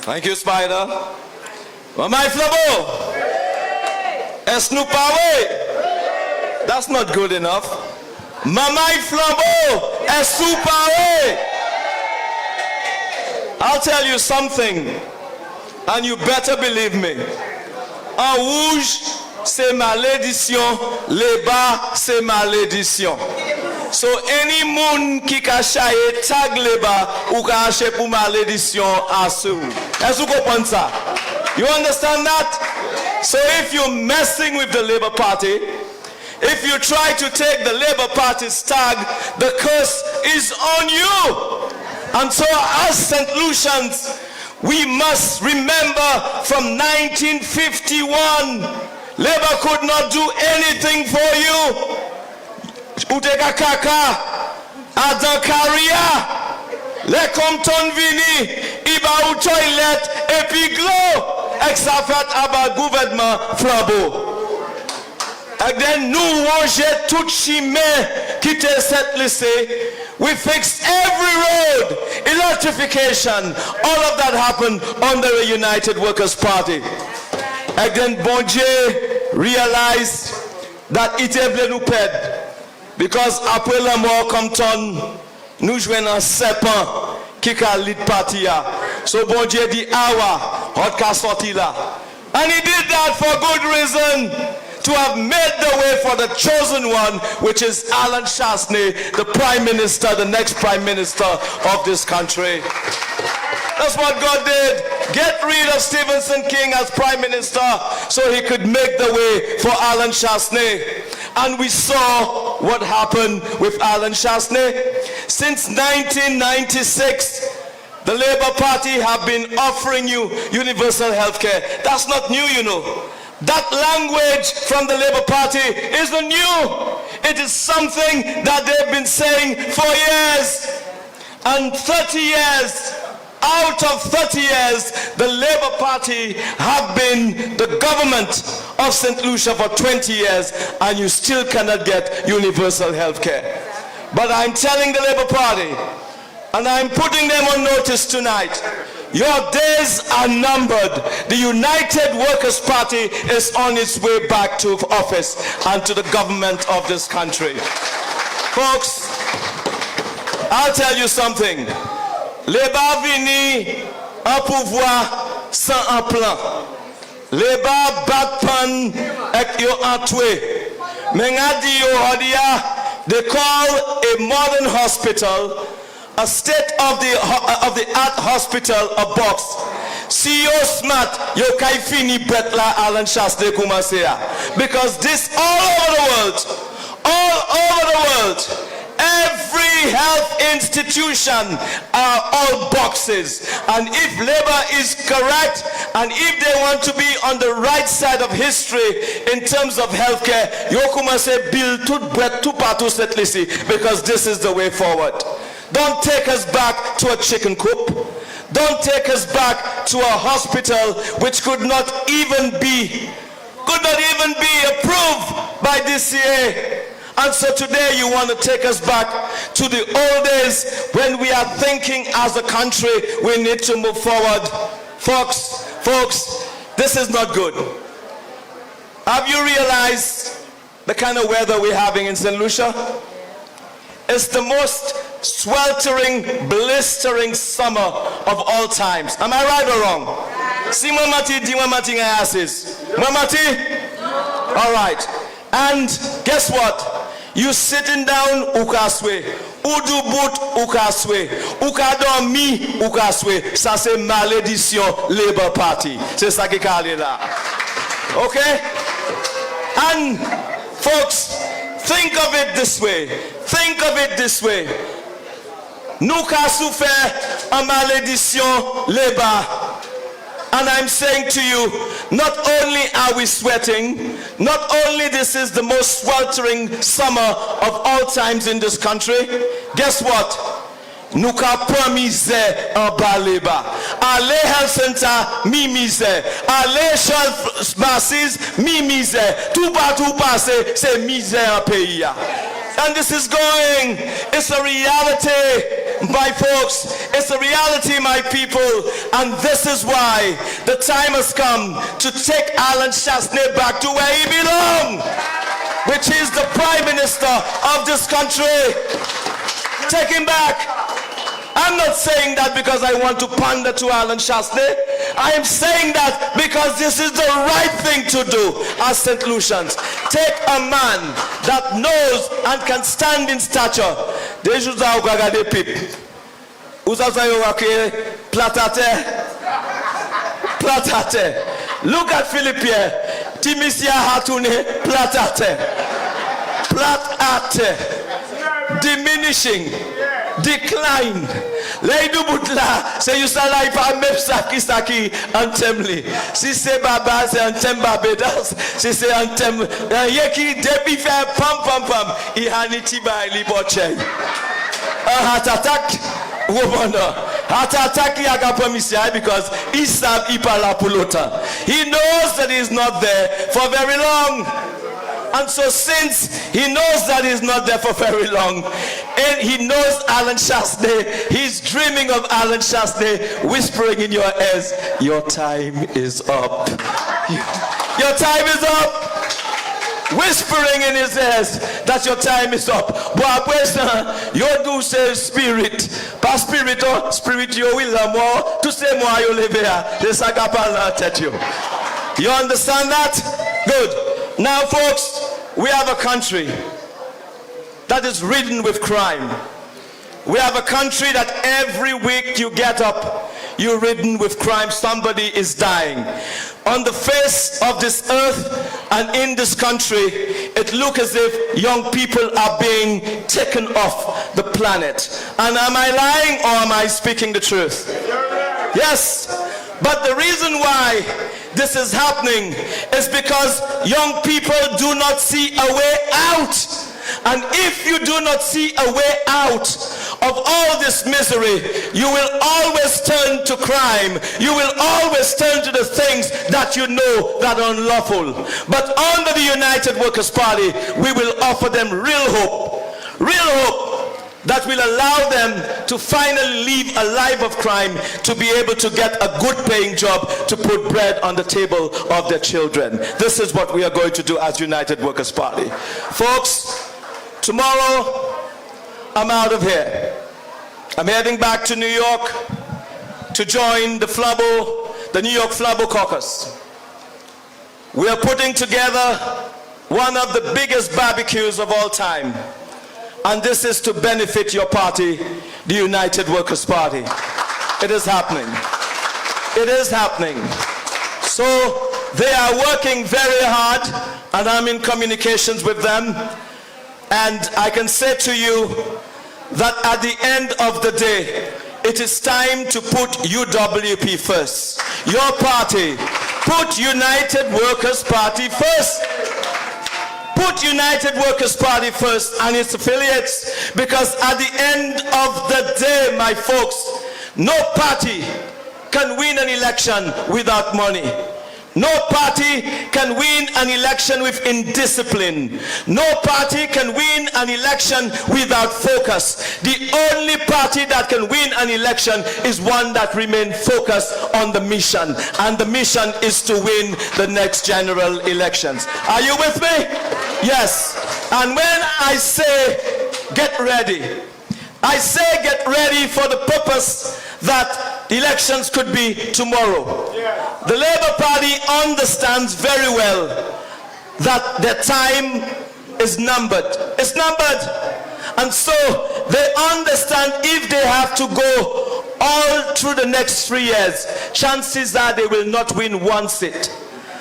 Thank you, Spider. Mamai Flabo. Est nous paré? That's not good enough. Mamai Flabo. Est nous paré? I'll tell you something, and you better believe me. En rouge, c'est malédiction. Les bas, c'est malédiction. So any moon qui cachaye tag les bas ou cache pour malédiction à sous. Est-ce que vous comprenez ça? You understand that? So if you're messing with the Labour Party, if you try to take the Labour Party's tag, the curse is on you. And so as St. Lucians, we must remember from 1951, Labour could not do anything for you. Uteka kaka, Adan Karia, le Compton vini, iba ou toilet, epi glo, exafat aba gouvernement flabo. And then nous ranger tout chimé qui te cette lycée. We fixed every road, electrification, all of that happened under the United Workers' Party. And then Bon Dieu realized that it était nous perdre. Because après la mort Compton, nous jouons un serpent qui a lead party. So Bon Dieu dit, awa, hot ka sorti là. And he did that for good reason. To have made the way for the chosen one, which is Alan Chasney, the Prime Minister, the next Prime Minister of this country. That's what God did. Get rid of Stephenson King as Prime Minister so he could make the way for Alan Chasney. And we saw what happened with Alan Chasney. Since 1996, the Labour Party have been offering you universal health care. That's not new, you know. That language from the Labour Party isn't new. It is something that they've been saying for years. And 30 years, out of 30 years, the Labour Party have been the government of St. Lucia for 20 years, and you still cannot get universal health care. But I'm telling the Labour Party, and I'm putting them on notice tonight, your days are numbered. The United Workers' Party is on its way back to office and to the government of this country. Folks, I'll tell you something. Labour vini un pouvoir sans un plan. Labour bat pan ek yo antwe. Mengadi yo hodia, they call a modern hospital a state-of-the-art hospital, a box. See you smart, you kai fini betla Alan Chasney kumasea. Because this all over the world, every health institution are all boxes. And if Labour is correct, and if they want to be on the right side of history in terms of healthcare, yokuma say build tout bread tout partout cette lisi, because this is the way forward. Don't take us back to a chicken coop. Don't take us back to a hospital which could not even be approved by DCA. And so today you want to take us back to the old days when we are thinking as a country we need to move forward. Folks, this is not good. Have you realized the kind of weather we're having in St. Lucia? It's the most sweltering, blistering summer of all times. Am I right or wrong? Si mamati di mamati ngayasis. Mamati? All right. And guess what? You sitting down ukaswe. Udubut ukaswe. Ukadormi ukaswe. Ça c'est malédiction Labour Party. C'est ça qui calé là. Okay? And folks, think of it this way. Think of it this way. Nous qu'a souffert en malédiction Labour. And I'm saying to you, not only are we sweating, not only this is the most sweltering summer of all times in this country, guess what? Nous qu'a promisé en bas Labour. Allez health center, mi misère. Allez health masses, mi misère. Tout partout passé, c'est misère en pays. And this is going, it's a reality. my folks, it's a reality, my people, and this is why the time has come to take Alan Chasney back to where he belongs, which is the Prime Minister of this country. Take him back. I'm not saying that because I want to pander to Alan Chasney. I am saying that because this is the right thing to do as St. Lucians. Take a man that knows and can stand in stature. Platate. Look at Philippe. Timisia Hatune. Platate. Diminishing. Decline. Leidu butla se yusalai pa mepsaki saki antemli. Si se baba se antem babedas. Si se antem yeki debi fe pam pam pam. Ihaniti ba liboche. Heart attack woman. Heart attack yagapamisia because Isab ipala pulota. He knows that he's not there for very long. And so since he knows that he's not there for very long, and he knows Alan Chasney, he's dreaming of Alan Chasney whispering in your ears, your time is up. Your time is up. Whispering in his ears that your time is up. You do say spirit. Pas spirit or spirit you will more to say more you live here. This agapala at you. You understand that? Good. Now, folks, we have a country that is ridden with crime. We have a country that every week you get up, you're ridden with crime. Somebody is dying. On the face of this earth and in this country, it looks as if young people are being taken off the planet. And am I lying or am I speaking the truth? Yes. But the reason why this is happening is because young people do not see a way out. And if you do not see a way out of all this misery, you will always turn to crime. You will always turn to the things that you know that are unlawful. But under the United Workers' Party, we will offer them real hope. Real hope that will allow them to finally leave a life of crime to be able to get a good paying job to put bread on the table of their children. This is what we are going to do as United Workers' Party. Folks, tomorrow I'm out of here. I'm heading back to New York to join the New York Flabo Caucus. We are putting together one of the biggest barbecues of all time. And this is to benefit your party, the United Workers' Party. It is happening. It is happening. So they are working very hard, and I'm in communications with them. And I can say to you that at the end of the day, it is time to put UWP first. Your party. Put United Workers' Party first. Put United Workers' Party first and its affiliates, because at the end of the day, my folks, no party can win an election without money. No party can win an election with indiscipline. No party can win an election without focus. The only party that can win an election is one that remains focused on the mission. And the mission is to win the next general elections. Are you with me? Yes. And when I say get ready, I say get ready for the purpose that elections could be tomorrow. The Labour Party understands very well that their time is numbered. It's numbered. And so they understand if they have to go all through the next 3 years, chances are they will not win one seat.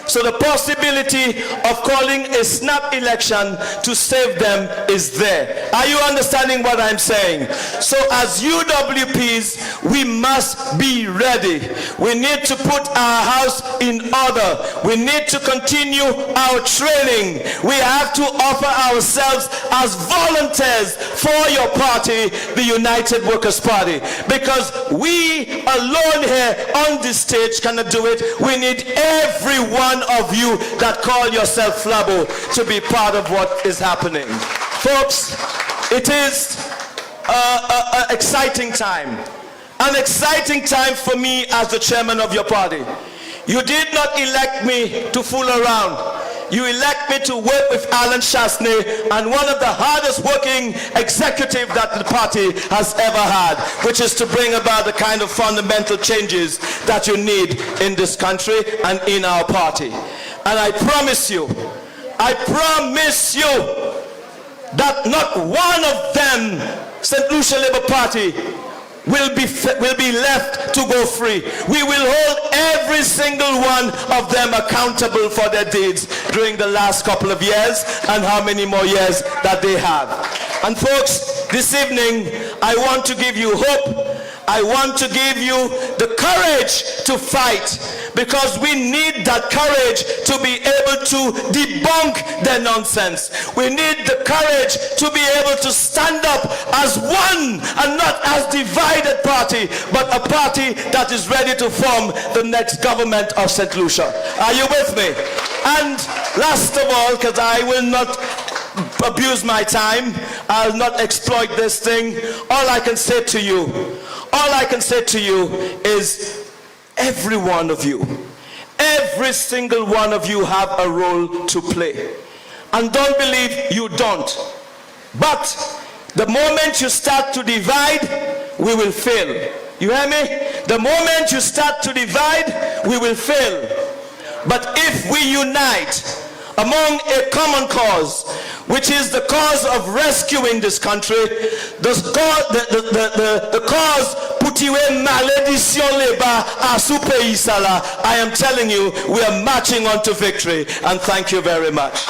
So the possibility of calling a snap election to save them is there. Are you understanding what I'm saying? So as UWPs, we must be ready. We need to put our house in order. We need to continue our training. We have to offer ourselves as volunteers for your party, the United Workers' Party. Because we alone here on this stage cannot do it. We need every one of you that call yourself Flabo to be part of what is happening. Folks, it is exciting time. An exciting time for me as the chairman of your party. You did not elect me to fool around. You elect me to work with Alan Chasney, and one of the hardest working executive that the party has ever had, which is to bring about the kind of fundamental changes that you need in this country and in our party. And I promise you that not one of them, St. Lucia Labour Party, will be left to go free. We will hold every single one of them accountable for their deeds during the last couple of years and how many more years that they have. And folks, this evening I want to give you hope. I want to give you the courage to fight, because we need that courage to be able to debunk their nonsense. We need the courage to be able to stand up as one and not as divided party, but a party that is ready to form the next government of St. Lucia. Are you with me? And last of all, because I will not abuse my time, I'll not exploit this thing, all I can say to you is every one of you, every single one of you have a role to play. And don't believe you don't. But the moment you start to divide, we will fail. You hear me? The moment you start to divide, we will fail. But if we unite among a common cause, which is the cause of rescuing this country, the cause Poutiwe malédiction leba à sous pays sala, I am telling you, we are marching on to victory. And thank you very much.